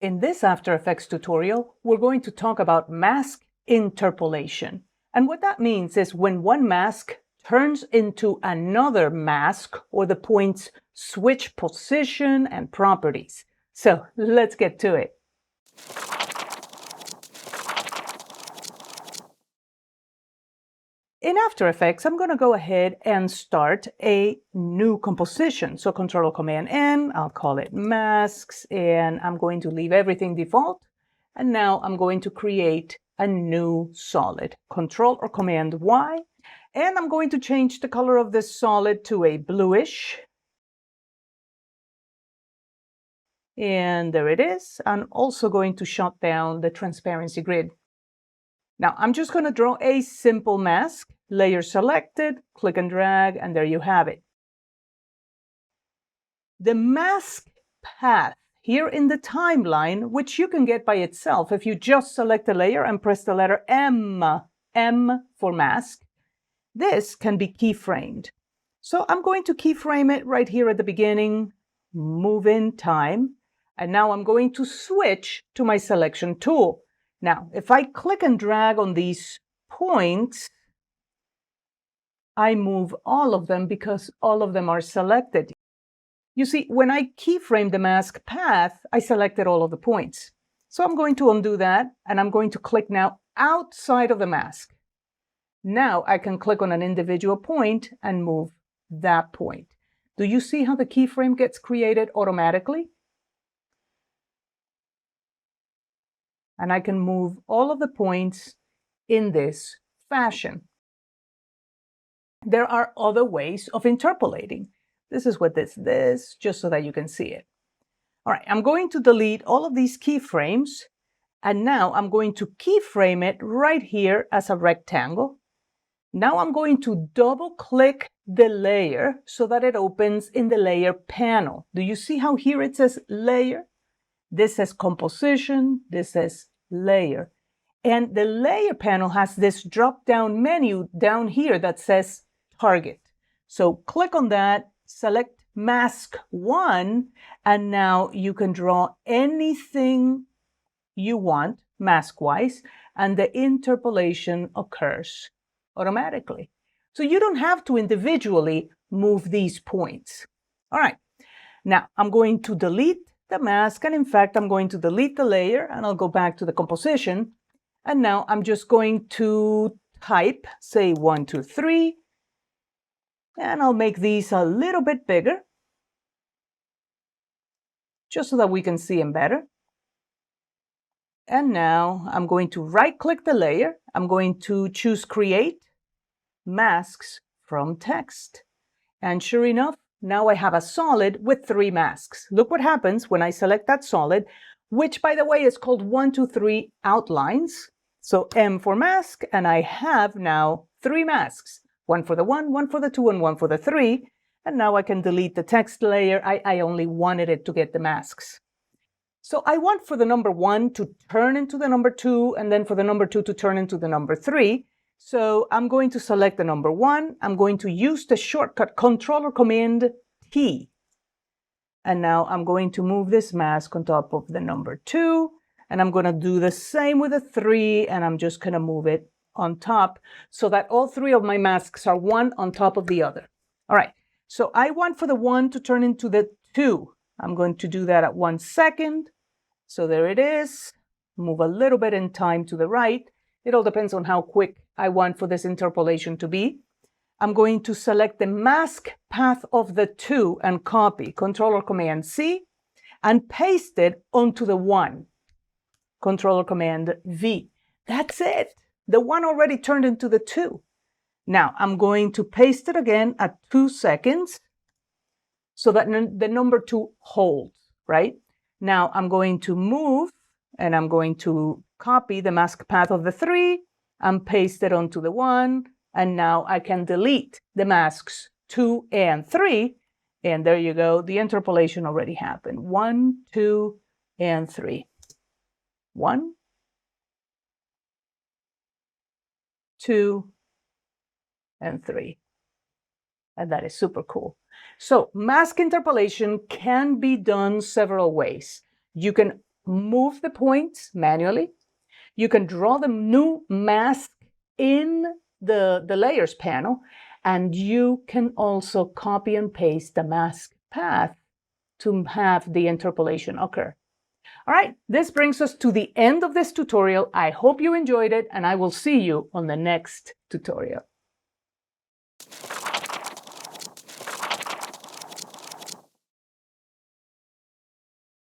In this After Effects tutorial, we're going to talk about mask interpolation. And what that means is when one mask turns into another mask or the points switch position and properties. So let's get to it. In After Effects, I'm going to go ahead and start a new composition. So Control-Command-N, I'll call it masks, and I'm going to leave everything default. And now I'm going to create a new solid. Control or Command-Y, and I'm going to change the color of this solid to a bluish. And there it is. I'm also going to shut down the transparency grid. Now I'm just going to draw a simple mask, layer selected, click and drag, and there you have it. The mask path here in the timeline, which you can get by itself if you just select a layer and press the letter M for mask, this can be keyframed. So I'm going to keyframe it right here at the beginning, move in time, and now I'm going to switch to my selection tool. Now, if I click and drag on these points, I move all of them because all of them are selected. You see, when I keyframe the mask path, I selected all of the points. So I'm going to undo that, and I'm going to click now outside of the mask. Now I can click on an individual point and move that point. Do you see how the keyframe gets created automatically? And I can move all of the points in this fashion. There are other ways of interpolating. This is what this is, just so that you can see it. All right, I'm going to delete all of these keyframes, and now I'm going to keyframe it right here as a rectangle. Now I'm going to double-click the layer so that it opens in the layer panel. Do you see how here it says layer? This says composition, this says layer. And the layer panel has this drop-down menu down here that says target. So click on that, select mask 1, and now you can draw anything you want mask-wise, and the interpolation occurs automatically. So you don't have to individually move these points. All right, now I'm going to delete the mask, and in fact, I'm going to delete the layer, and I'll go back to the composition. And now I'm just going to type, say 1, 2, 3, and I'll make these a little bit bigger, just so that we can see them better. And now I'm going to right-click the layer. I'm going to choose Create Masks from Text. And sure enough, now I have a solid with 3 masks. Look what happens when I select that solid, which, by the way, is called 1, 2, 3 outlines. So M for mask, and I have now 3 masks. 1 for the 1, 1 for the 2, and 1 for the 3. And now I can delete the text layer. I only wanted it to get the masks. So I want for the number 1 to turn into the number 2, and then for the number 2 to turn into the number 3. So I'm going to select the number 1. I'm going to use the shortcut Control or Command T. And now I'm going to move this mask on top of the number 2. And I'm going to do the same with the 3. And I'm just going to move it on top so that all 3 of my masks are one on top of the other. All right. So I want for the 1 to turn into the 2. I'm going to do that at 1 second. So there it is. Move a little bit in time to the right. It all depends on how quick I want for this interpolation to be. I'm going to select the mask path of the 2 and copy, Control or Command C, and paste it onto the 1, Control or Command V. That's it. The 1 already turned into the 2. Now I'm going to paste it again at 2 seconds so that the number 2 holds, right? Now I'm going to move, and I'm going to copy the mask path of the 3 and paste it onto the 1. And now I can delete the masks 2 and 3. And there you go. The interpolation already happened. 1, 2, and 3. 1, 2, and 3. And that is super cool. So mask interpolation can be done several ways. You can move the points manually. You can draw the new mask in the layers panel, and you can also copy and paste the mask path to have the interpolation occur. All right, this brings us to the end of this tutorial. I hope you enjoyed it, and I will see you on the next tutorial.